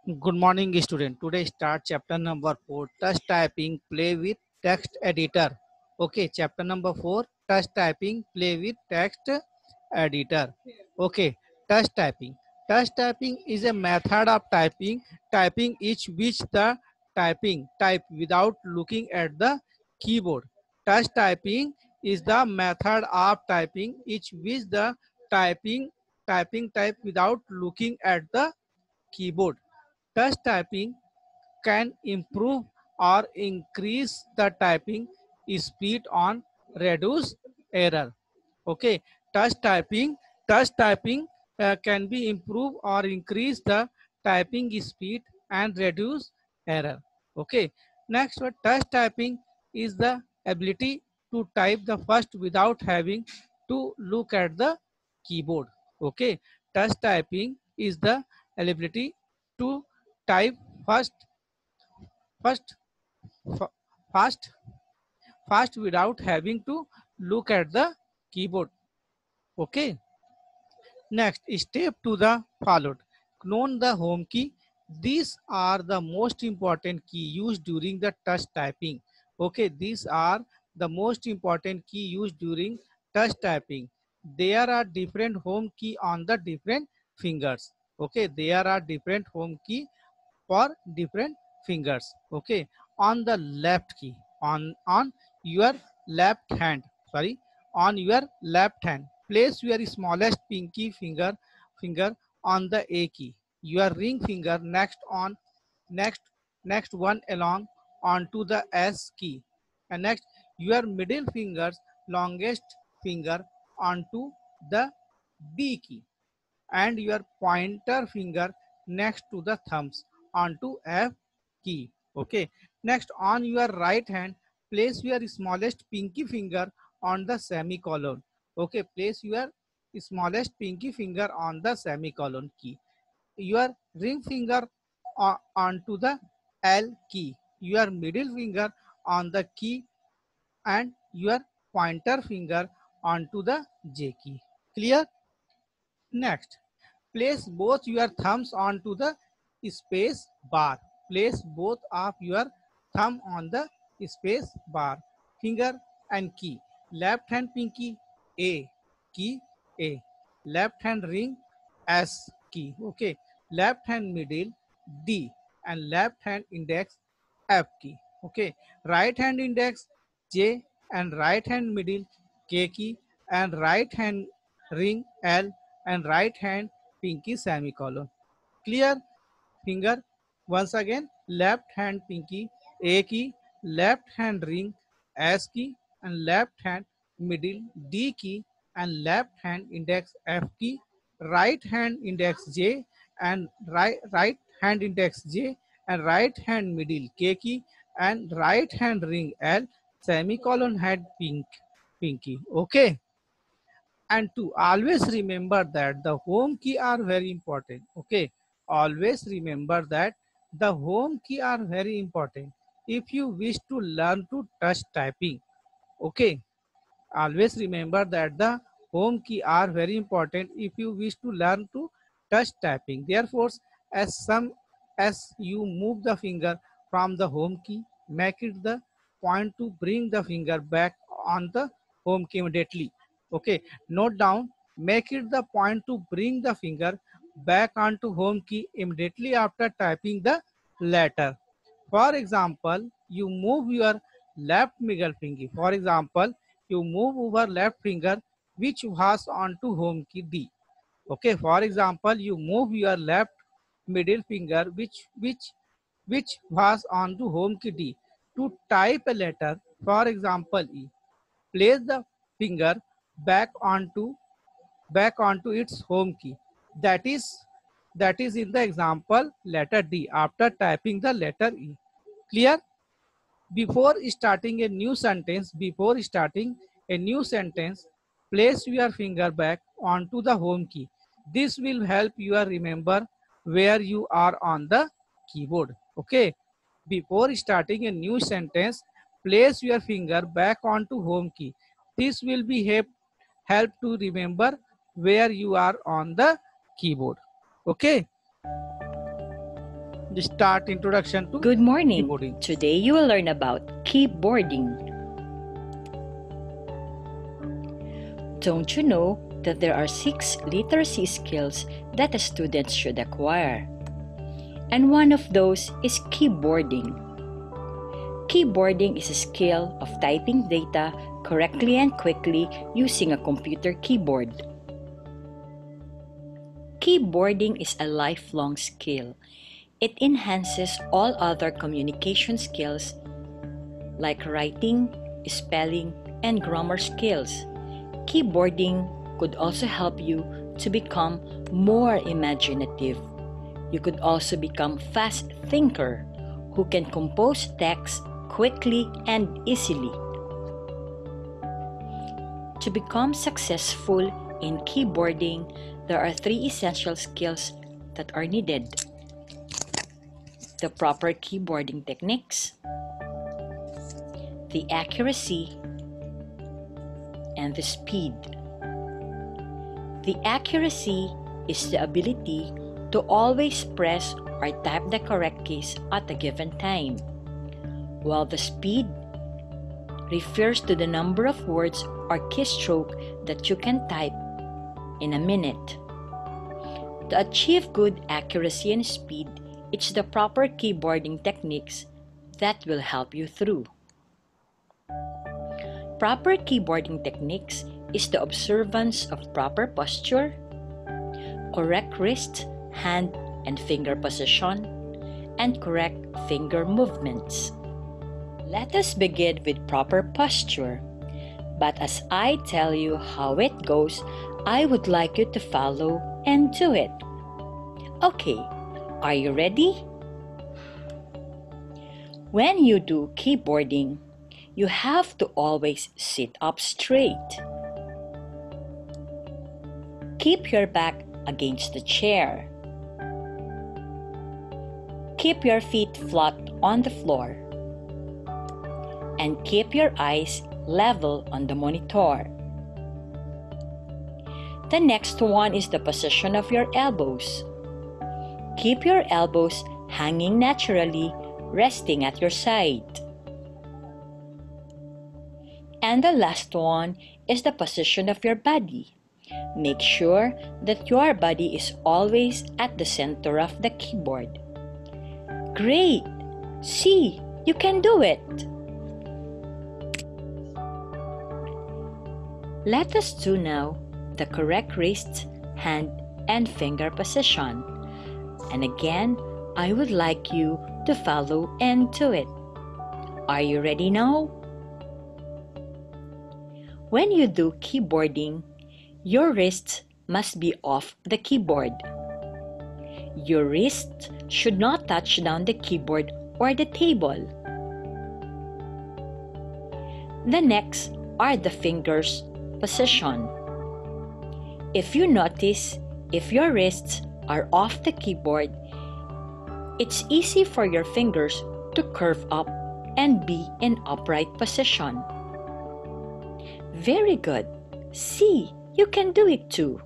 Good morning, student. Today start chapter number 4, touch typing, play with text editor. Okay, chapter number 4, touch typing, play with text editor. Okay, touch typing. Touch typing is a method of typing each which the type without looking at the keyboard. Touch typing is the method of typing each which the type without looking at the keyboard. Touch typing can improve or increase the typing speed on reduce error. Okay, touch typing can be improve or increase the typing speed and reduce error. Okay, next one, touch typing is the ability to type the first without having to look at the keyboard. Okay, touch typing is the ability to type first first fa- fast fast without having to look at the keyboard. Okay, next step to the followed. Known the home key. These are the most important key used during the touch typing. Okay, these are the most important key used during touch typing. There are different home key on the different fingers. Okay, there are different home key for different fingers. Okay, on the left key, on your left hand, sorry, on your left hand, place your smallest pinky finger on the A key, your ring finger next next one along onto the S key, and next your middle finger's longest finger onto the B key, and your pointer finger next to the thumbs onto F key. Okay, next on your right hand, place your smallest pinky finger on the semicolon. Okay, place your smallest pinky finger on the semicolon key, your ring finger onto the L key, your middle finger on the key, and your pointer finger onto the J key. Clear? Next, place both your thumbs onto the space bar. Place both of your thumb on the space bar. Finger and key. Left hand pinky A key A. Left hand ring S key. Okay. Left hand middle D and left hand index F key. Okay. Right hand index J and right hand middle K key and right hand ring L and right hand pinky semicolon. Clear? Finger once again, left hand pinky A key, left hand ring S key, and left hand middle D key, and left hand index F key, right hand index J, and right hand index J, and right hand middle K key, and right hand ring L, semicolon head pinky. Okay, and to always remember that the home key are very important. Okay, always remember that the home key are very important if you wish to learn to touch typing. Okay, always remember that the home key are very important if you wish to learn to touch typing. Therefore, as you move the finger from the home key, make it the point to bring the finger back on the home key immediately. Okay, note down, make it the point to bring the finger back onto home key immediately after typing the letter. For example, you move your left middle finger. For example, you move over left finger which was onto home key D. Okay, for example, you move your left middle finger which was onto home key D to type a letter. For example, E. Place the finger back onto its home key. That is in the example letter D after typing the letter E. Clear? Before starting a new sentence, place your finger back onto the home key. This will help you remember where you are on the keyboard. Okay. Before starting a new sentence, place your finger back onto home key. This will be help to remember where you are on the keyboard. Okay. start introduction to Good morning. keyboarding. Today you will learn about keyboarding. Don't you know that there are 6 literacy skills that a student should acquire? And one of those is keyboarding. Keyboarding is a skill of typing data correctly and quickly using a computer keyboard. Keyboarding is a lifelong skill. It enhances all other communication skills like writing, spelling, and grammar skills. Keyboarding could also help you to become more imaginative. You could also become a fast thinker who can compose text quickly and easily. To become successful in keyboarding, there are 3 essential skills that are needed: the proper keyboarding techniques, the accuracy, and the speed. The accuracy is the ability to always press or type the correct keys at a given time, while the speed refers to the number of words or keystroke that you can type in a minute. To achieve good accuracy and speed, it's the proper keyboarding techniques that will help you through. Proper keyboarding techniques is the observance of proper posture, correct wrist, hand, and finger position, and correct finger movements. Let us begin with proper posture. But as I tell you how it goes, I would like you to follow and do it. Okay, are you ready? When you do keyboarding, you have to always sit up straight. Keep your back against the chair. Keep your feet flat on the floor. And keep your eyes level on the monitor. The next one is the position of your elbows. Keep your elbows hanging naturally, resting at your side. And the last one is the position of your body. Make sure that your body is always at the center of the keyboard. Great! See, you can do it! Let us do now the correct wrist, hand, and finger position. And again, I would like you to follow and do it. Are you ready now? When you do keyboarding, your wrists must be off the keyboard. Your wrist should not touch down the keyboard or the table. The next are the fingers position. If you notice, if your wrists are off the keyboard, it's easy for your fingers to curve up and be in upright position. Very good. See, you can do it too.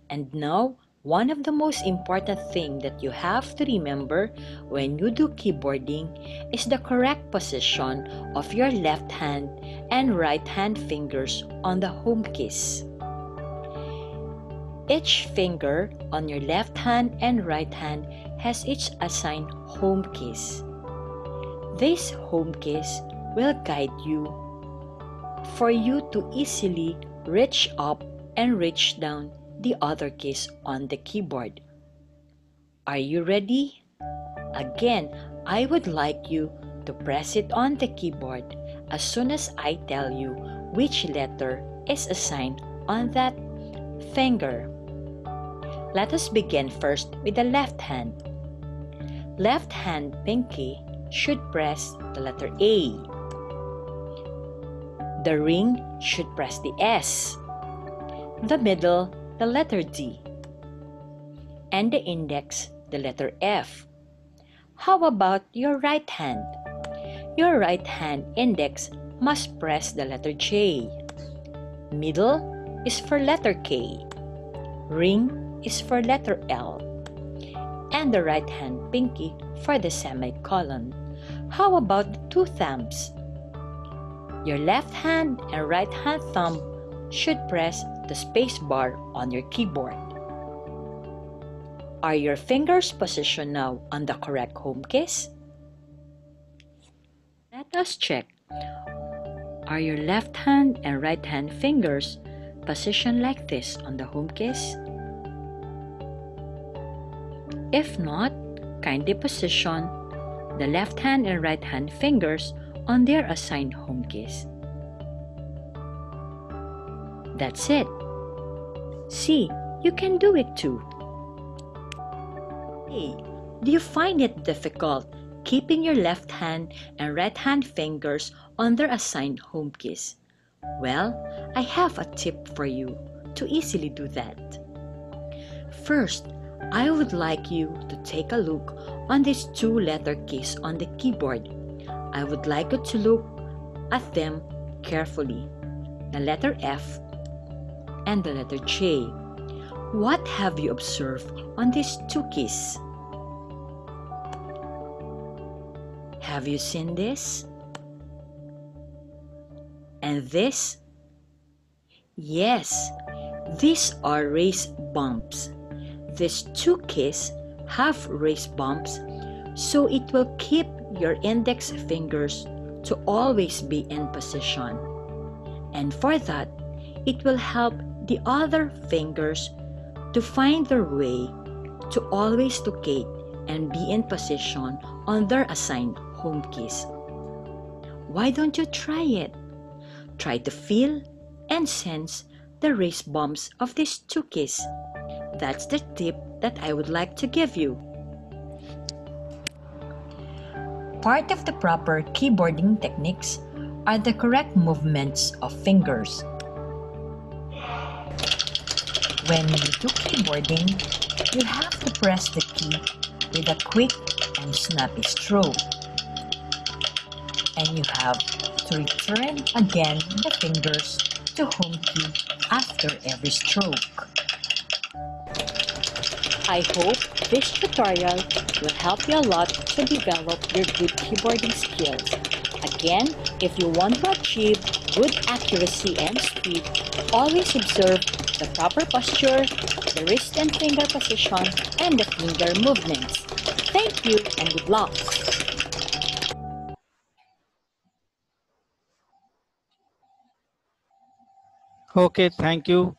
And now, one of the most important things that you have to remember when you do keyboarding is the correct position of your left hand and right hand fingers on the home keys. Each finger on your left hand and right hand has each assigned home keys. These home keys will guide you for you to easily reach up and reach down the other keys on the keyboard. Are you ready? Again, I would like you to press it on the keyboard as soon as I tell you which letter is assigned on that finger. Let us begin first with the left hand. Left hand pinky should press the letter A. The ring should press the S. The middle, the letter D. And the index, the letter F. How about your right hand? Your right hand index must press the letter J. Middle is for letter K. Ring is for letter L. and the right hand pinky for the semicolon. How about the two thumbs? Your left hand and right hand thumb should press the space bar on your keyboard. Are your fingers positioned now on the correct home keys? Let us check. Are your left hand and right hand fingers positioned like this on the home keys? If not, kindly position the left hand and right hand fingers on their assigned home keys. That's it. See, you can do it too. Hey, do you find it difficult keeping your left hand and right hand fingers on their assigned home keys? Well, I have a tip for you to easily do that. First, I would like you to take a look on these two letter keys on the keyboard. I would like you to look at them carefully. The letter F and the letter J. What have you observed on these two keys? Have you seen this? And this? Yes, these are raised bumps. These two keys have raised bumps, so it will keep your index fingers to always be in position. And for that, it will help the other fingers to find their way to always locate and be in position on their assigned home keys. Why don't you try it? Try to feel and sense the raised bumps of these two keys. That's the tip that I would like to give you. Part of the proper keyboarding techniques are the correct movements of fingers. When you do keyboarding, you have to press the key with a quick and snappy stroke. And you have to return again the fingers to home key after every stroke. I hope this tutorial will help you a lot to develop your good keyboarding skills. Again, if you want to achieve good accuracy and speed, always observe the proper posture, the wrist and finger position, and the finger movements. Thank you and good luck! Okay, thank you.